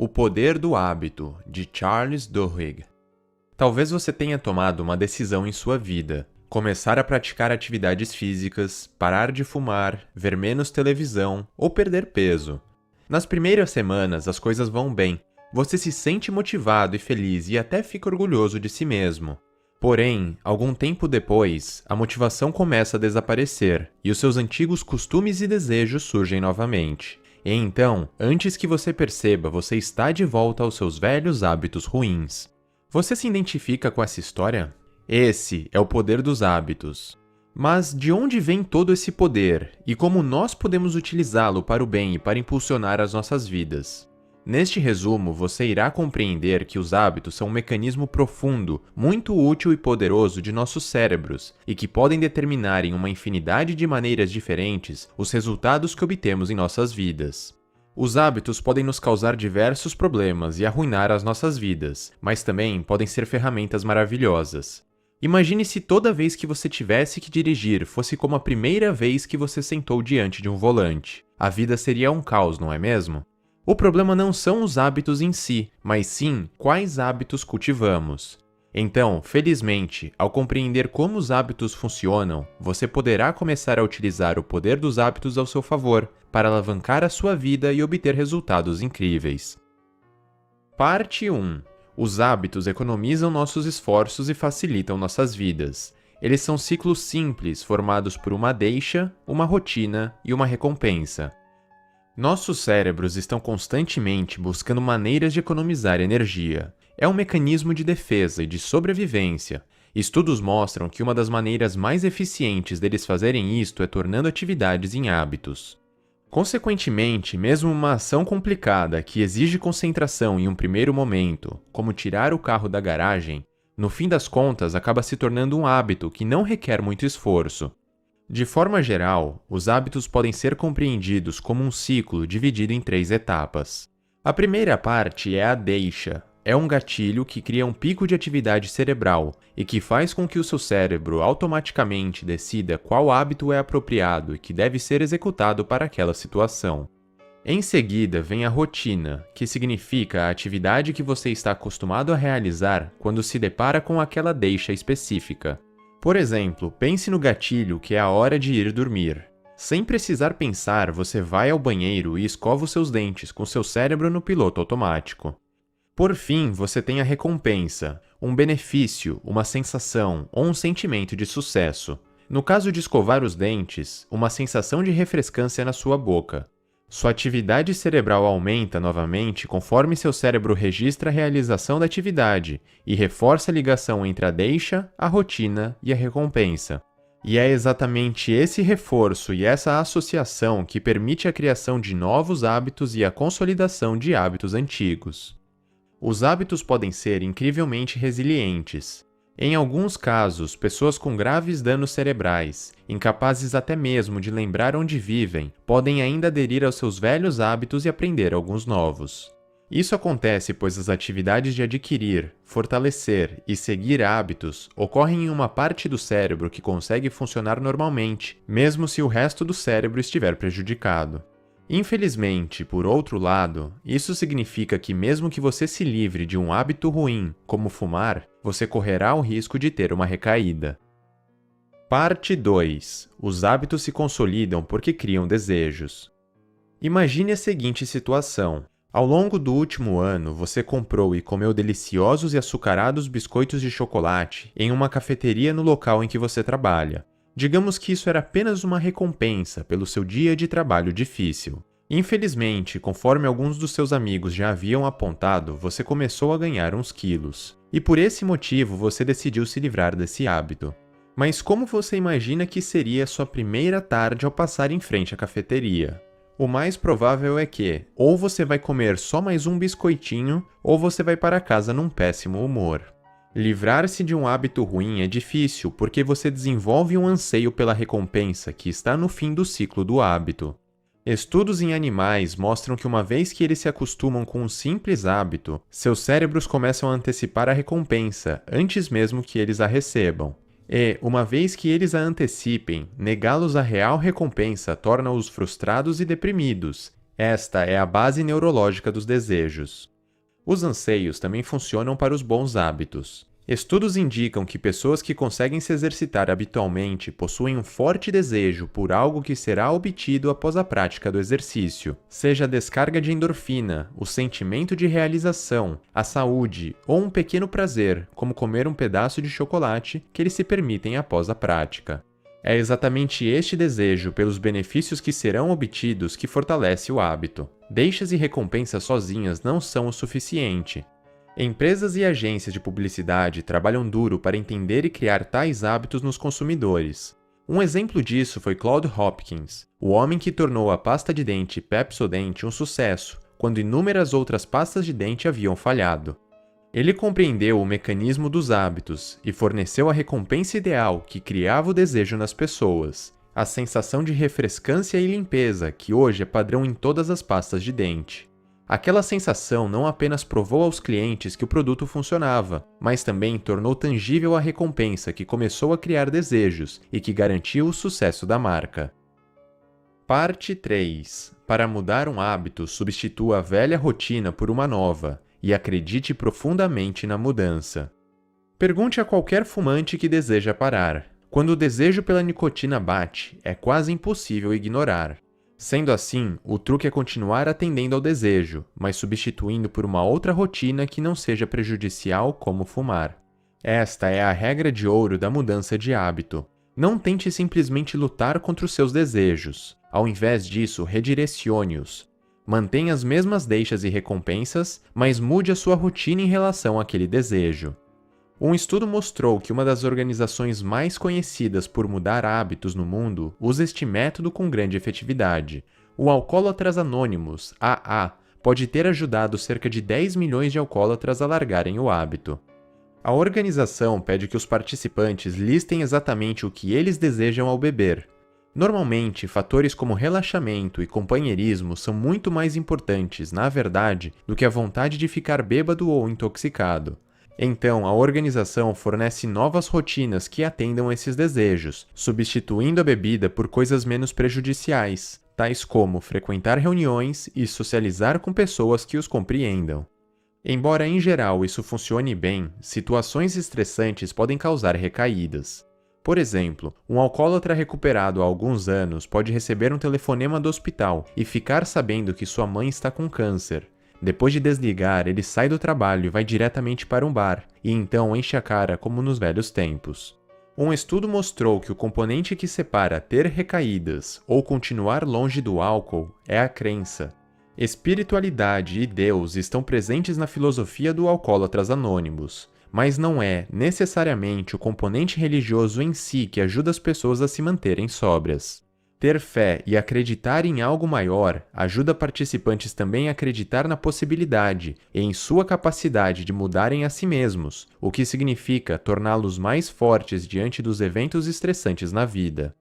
O Poder do Hábito, de Charles Duhigg. Talvez você tenha tomado uma decisão em sua vida: começar a praticar atividades físicas, parar de fumar, ver menos televisão ou perder peso. Nas primeiras semanas as coisas vão bem, você se sente motivado e feliz e até fica orgulhoso de si mesmo. Porém, algum tempo depois, a motivação começa a desaparecer e os seus antigos costumes e desejos surgem novamente. E então, antes que você perceba, você está de volta aos seus velhos hábitos ruins. Você se identifica com essa história? Esse é o poder dos hábitos. Mas de onde vem todo esse poder e como nós podemos utilizá-lo para o bem e para impulsionar as nossas vidas? Neste resumo, você irá compreender que os hábitos são um mecanismo profundo, muito útil e poderoso de nossos cérebros e que podem determinar em uma infinidade de maneiras diferentes os resultados que obtemos em nossas vidas. Os hábitos podem nos causar diversos problemas e arruinar as nossas vidas, mas também podem ser ferramentas maravilhosas. Imagine se toda vez que você tivesse que dirigir fosse como a primeira vez que você sentou diante de um volante. A vida seria um caos, não é mesmo? O problema não são os hábitos em si, mas sim quais hábitos cultivamos. Então, felizmente, ao compreender como os hábitos funcionam, você poderá começar a utilizar o poder dos hábitos ao seu favor, para alavancar a sua vida e obter resultados incríveis. Parte 1. Os hábitos economizam nossos esforços e facilitam nossas vidas. Eles são ciclos simples, formados por uma deixa, uma rotina e uma recompensa. Nossos cérebros estão constantemente buscando maneiras de economizar energia. É um mecanismo de defesa e de sobrevivência. Estudos mostram que uma das maneiras mais eficientes deles fazerem isto é tornando atividades em hábitos. Consequentemente, mesmo uma ação complicada que exige concentração em um primeiro momento, como tirar o carro da garagem, no fim das contas acaba se tornando um hábito que não requer muito esforço. De forma geral, os hábitos podem ser compreendidos como um ciclo dividido em 3 etapas. A primeira parte é a deixa. É um gatilho que cria um pico de atividade cerebral e que faz com que o seu cérebro automaticamente decida qual hábito é apropriado e que deve ser executado para aquela situação. Em seguida, vem a rotina, que significa a atividade que você está acostumado a realizar quando se depara com aquela deixa específica. Por exemplo, pense no gatilho que é a hora de ir dormir. Sem precisar pensar, você vai ao banheiro e escova os seus dentes com seu cérebro no piloto automático. Por fim, você tem a recompensa, um benefício, uma sensação ou um sentimento de sucesso. No caso de escovar os dentes, uma sensação de refrescância na sua boca. Sua atividade cerebral aumenta novamente conforme seu cérebro registra a realização da atividade e reforça a ligação entre a deixa, a rotina e a recompensa. E é exatamente esse reforço e essa associação que permite a criação de novos hábitos e a consolidação de hábitos antigos. Os hábitos podem ser incrivelmente resilientes. Em alguns casos, pessoas com graves danos cerebrais, incapazes até mesmo de lembrar onde vivem, podem ainda aderir aos seus velhos hábitos e aprender alguns novos. Isso acontece pois as atividades de adquirir, fortalecer e seguir hábitos ocorrem em uma parte do cérebro que consegue funcionar normalmente, mesmo se o resto do cérebro estiver prejudicado. Infelizmente, por outro lado, isso significa que mesmo que você se livre de um hábito ruim, como fumar, você correrá o risco de ter uma recaída. Parte 2. Os hábitos se consolidam porque criam desejos. Imagine a seguinte situação. Ao longo do último ano, você comprou e comeu deliciosos e açucarados biscoitos de chocolate em uma cafeteria no local em que você trabalha. Digamos que isso era apenas uma recompensa pelo seu dia de trabalho difícil. Infelizmente, conforme alguns dos seus amigos já haviam apontado, você começou a ganhar uns quilos. E por esse motivo você decidiu se livrar desse hábito. Mas como você imagina que seria a sua primeira tarde ao passar em frente à cafeteria? O mais provável é que, ou você vai comer só mais um biscoitinho, ou você vai para casa num péssimo humor. Livrar-se de um hábito ruim é difícil porque você desenvolve um anseio pela recompensa que está no fim do ciclo do hábito. Estudos em animais mostram que uma vez que eles se acostumam com um simples hábito, seus cérebros começam a antecipar a recompensa antes mesmo que eles a recebam. E, uma vez que eles a antecipem, negá-los à real recompensa torna-os frustrados e deprimidos. Esta é a base neurológica dos desejos. Os anseios também funcionam para os bons hábitos. Estudos indicam que pessoas que conseguem se exercitar habitualmente possuem um forte desejo por algo que será obtido após a prática do exercício, seja a descarga de endorfina, o sentimento de realização, a saúde ou um pequeno prazer, como comer um pedaço de chocolate, que eles se permitem após a prática. É exatamente este desejo pelos benefícios que serão obtidos que fortalece o hábito. Deixas e recompensas sozinhas não são o suficiente. Empresas e agências de publicidade trabalham duro para entender e criar tais hábitos nos consumidores. Um exemplo disso foi Claude Hopkins, o homem que tornou a pasta de dente Pepsodent um sucesso, quando inúmeras outras pastas de dente haviam falhado. Ele compreendeu o mecanismo dos hábitos e forneceu a recompensa ideal que criava o desejo nas pessoas, a sensação de refrescância e limpeza que hoje é padrão em todas as pastas de dente. Aquela sensação não apenas provou aos clientes que o produto funcionava, mas também tornou tangível a recompensa que começou a criar desejos e que garantiu o sucesso da marca. Parte 3. Para mudar um hábito, substitua a velha rotina por uma nova e acredite profundamente na mudança. Pergunte a qualquer fumante que deseja parar. Quando o desejo pela nicotina bate, é quase impossível ignorar. Sendo assim, o truque é continuar atendendo ao desejo, mas substituindo por uma outra rotina que não seja prejudicial, como fumar. Esta é a regra de ouro da mudança de hábito. Não tente simplesmente lutar contra os seus desejos. Ao invés disso, redirecione-os. Mantenha as mesmas deixas e recompensas, mas mude a sua rotina em relação àquele desejo. Um estudo mostrou que uma das organizações mais conhecidas por mudar hábitos no mundo usa este método com grande efetividade. O Alcoólatras Anônimos, AA, pode ter ajudado cerca de 10 milhões de alcoólatras a largarem o hábito. A organização pede que os participantes listem exatamente o que eles desejam ao beber. Normalmente, fatores como relaxamento e companheirismo são muito mais importantes, na verdade, do que a vontade de ficar bêbado ou intoxicado. Então, a organização fornece novas rotinas que atendam esses desejos, substituindo a bebida por coisas menos prejudiciais, tais como frequentar reuniões e socializar com pessoas que os compreendam. Embora em geral isso funcione bem, situações estressantes podem causar recaídas. Por exemplo, um alcoólatra recuperado há alguns anos pode receber um telefonema do hospital e ficar sabendo que sua mãe está com câncer. Depois de desligar, ele sai do trabalho e vai diretamente para um bar, e então enche a cara como nos velhos tempos. Um estudo mostrou que o componente que separa ter recaídas ou continuar longe do álcool é a crença. Espiritualidade e Deus estão presentes na filosofia do Alcoólatras Anônimos, mas não é, necessariamente, o componente religioso em si que ajuda as pessoas a se manterem sóbrias. Ter fé e acreditar em algo maior ajuda participantes também a acreditar na possibilidade e em sua capacidade de mudarem a si mesmos, o que significa torná-los mais fortes diante dos eventos estressantes na vida.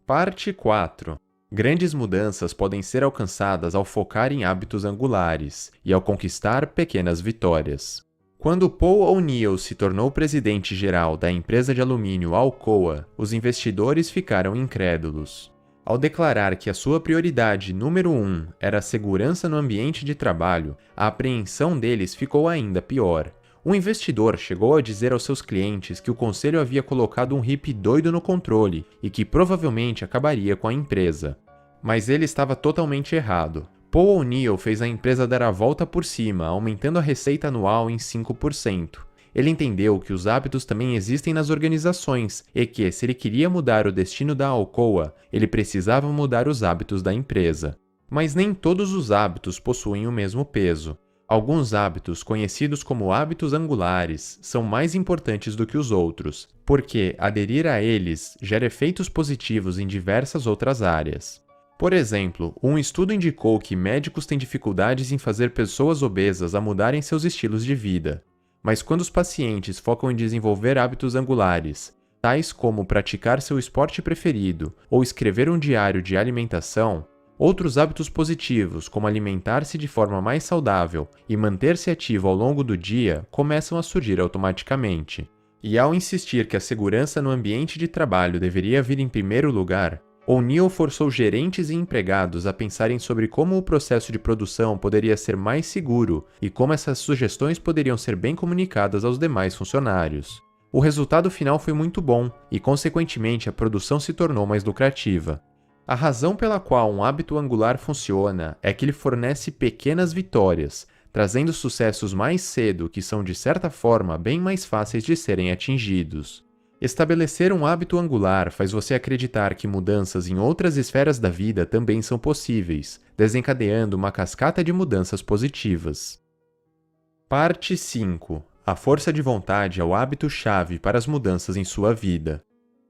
Parte 4. Grandes mudanças podem ser alcançadas ao focar em hábitos angulares e ao conquistar pequenas vitórias. Quando Paul O'Neill se tornou presidente-geral da empresa de alumínio Alcoa, os investidores ficaram incrédulos. Ao declarar que a sua prioridade número 1 era a segurança no ambiente de trabalho, a apreensão deles ficou ainda pior. O investidor chegou a dizer aos seus clientes que o conselho havia colocado um hippie doido no controle e que provavelmente acabaria com a empresa. Mas ele estava totalmente errado. Paul O'Neill fez a empresa dar a volta por cima, aumentando a receita anual em 5%. Ele entendeu que os hábitos também existem nas organizações e que, se ele queria mudar o destino da Alcoa, ele precisava mudar os hábitos da empresa. Mas nem todos os hábitos possuem o mesmo peso. Alguns hábitos, conhecidos como hábitos angulares, são mais importantes do que os outros, porque aderir a eles gera efeitos positivos em diversas outras áreas. Por exemplo, um estudo indicou que médicos têm dificuldades em fazer pessoas obesas a mudarem seus estilos de vida. Mas quando os pacientes focam em desenvolver hábitos angulares, tais como praticar seu esporte preferido ou escrever um diário de alimentação, outros hábitos positivos, como alimentar-se de forma mais saudável e manter-se ativo ao longo do dia, começam a surgir automaticamente. E ao insistir que a segurança no ambiente de trabalho deveria vir em primeiro lugar, O'Neill forçou gerentes e empregados a pensarem sobre como o processo de produção poderia ser mais seguro e como essas sugestões poderiam ser bem comunicadas aos demais funcionários. O resultado final foi muito bom e, consequentemente, a produção se tornou mais lucrativa. A razão pela qual um hábito angular funciona é que ele fornece pequenas vitórias, trazendo sucessos mais cedo que são, de certa forma, bem mais fáceis de serem atingidos. Estabelecer um hábito angular faz você acreditar que mudanças em outras esferas da vida também são possíveis, desencadeando uma cascata de mudanças positivas. Parte 5. A força de vontade é o hábito-chave para as mudanças em sua vida.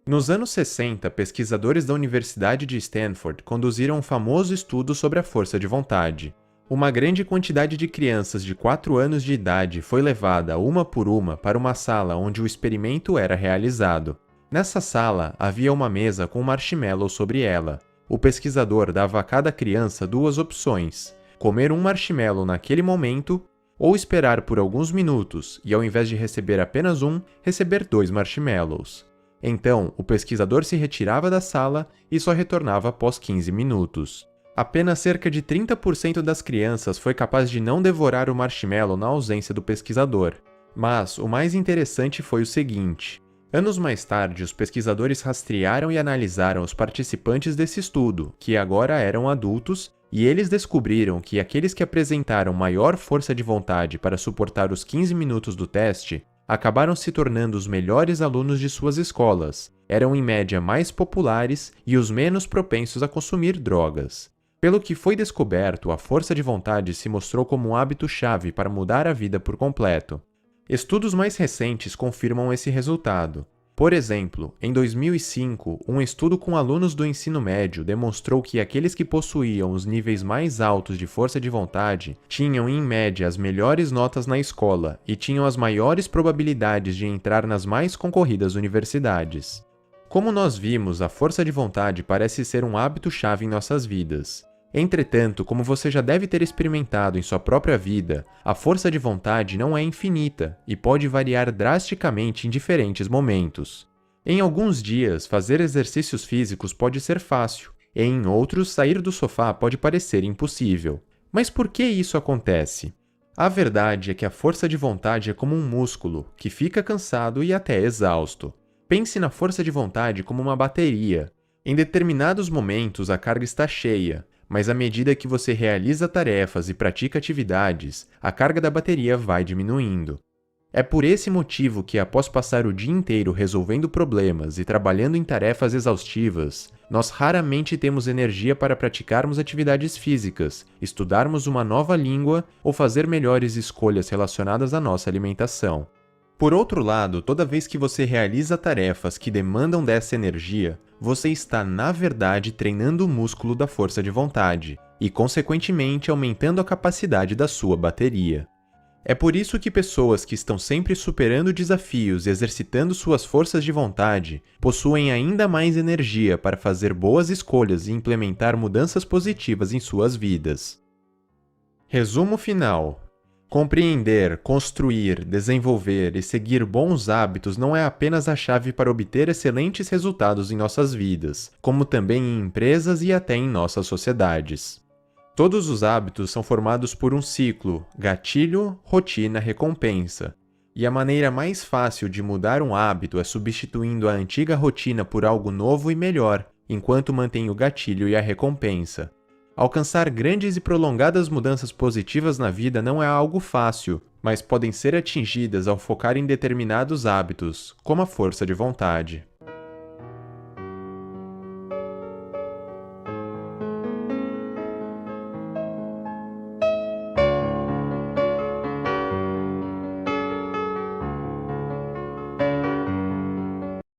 Nos anos 60, pesquisadores da Universidade de Stanford conduziram um famoso estudo sobre a força de vontade. Uma grande quantidade de crianças de 4 anos de idade foi levada, uma por uma, para uma sala onde o experimento era realizado. Nessa sala, havia uma mesa com marshmallow sobre ela. O pesquisador dava a cada criança 2 opções: comer um marshmallow naquele momento ou esperar por alguns minutos e, ao invés de receber apenas um, receber 2 marshmallows. Então, o pesquisador se retirava da sala e só retornava após 15 minutos. Apenas cerca de 30% das crianças foi capaz de não devorar o marshmallow na ausência do pesquisador. Mas o mais interessante foi o seguinte: anos mais tarde, os pesquisadores rastrearam e analisaram os participantes desse estudo, que agora eram adultos, e eles descobriram que aqueles que apresentaram maior força de vontade para suportar os 15 minutos do teste acabaram se tornando os melhores alunos de suas escolas, eram em média mais populares e os menos propensos a consumir drogas. Pelo que foi descoberto, a força de vontade se mostrou como um hábito-chave para mudar a vida por completo. Estudos mais recentes confirmam esse resultado. Por exemplo, em 2005, um estudo com alunos do ensino médio demonstrou que aqueles que possuíam os níveis mais altos de força de vontade tinham, em média, as melhores notas na escola e tinham as maiores probabilidades de entrar nas mais concorridas universidades. Como nós vimos, a força de vontade parece ser um hábito-chave em nossas vidas. Entretanto, como você já deve ter experimentado em sua própria vida, a força de vontade não é infinita e pode variar drasticamente em diferentes momentos. Em alguns dias, fazer exercícios físicos pode ser fácil, e em outros, sair do sofá pode parecer impossível. Mas por que isso acontece? A verdade é que a força de vontade é como um músculo, que fica cansado e até exausto. Pense na força de vontade como uma bateria. Em determinados momentos, a carga está cheia, mas à medida que você realiza tarefas e pratica atividades, a carga da bateria vai diminuindo. É por esse motivo que, após passar o dia inteiro resolvendo problemas e trabalhando em tarefas exaustivas, nós raramente temos energia para praticarmos atividades físicas, estudarmos uma nova língua ou fazer melhores escolhas relacionadas à nossa alimentação. Por outro lado, toda vez que você realiza tarefas que demandam dessa energia, você está, na verdade, treinando o músculo da força de vontade e, consequentemente, aumentando a capacidade da sua bateria. É por isso que pessoas que estão sempre superando desafios e exercitando suas forças de vontade possuem ainda mais energia para fazer boas escolhas e implementar mudanças positivas em suas vidas. Resumo final. Compreender, construir, desenvolver e seguir bons hábitos não é apenas a chave para obter excelentes resultados em nossas vidas, como também em empresas e até em nossas sociedades. Todos os hábitos são formados por um ciclo: gatilho, rotina, recompensa. E a maneira mais fácil de mudar um hábito é substituindo a antiga rotina por algo novo e melhor, enquanto mantém o gatilho e a recompensa. Alcançar grandes e prolongadas mudanças positivas na vida não é algo fácil, mas podem ser atingidas ao focar em determinados hábitos, como a força de vontade.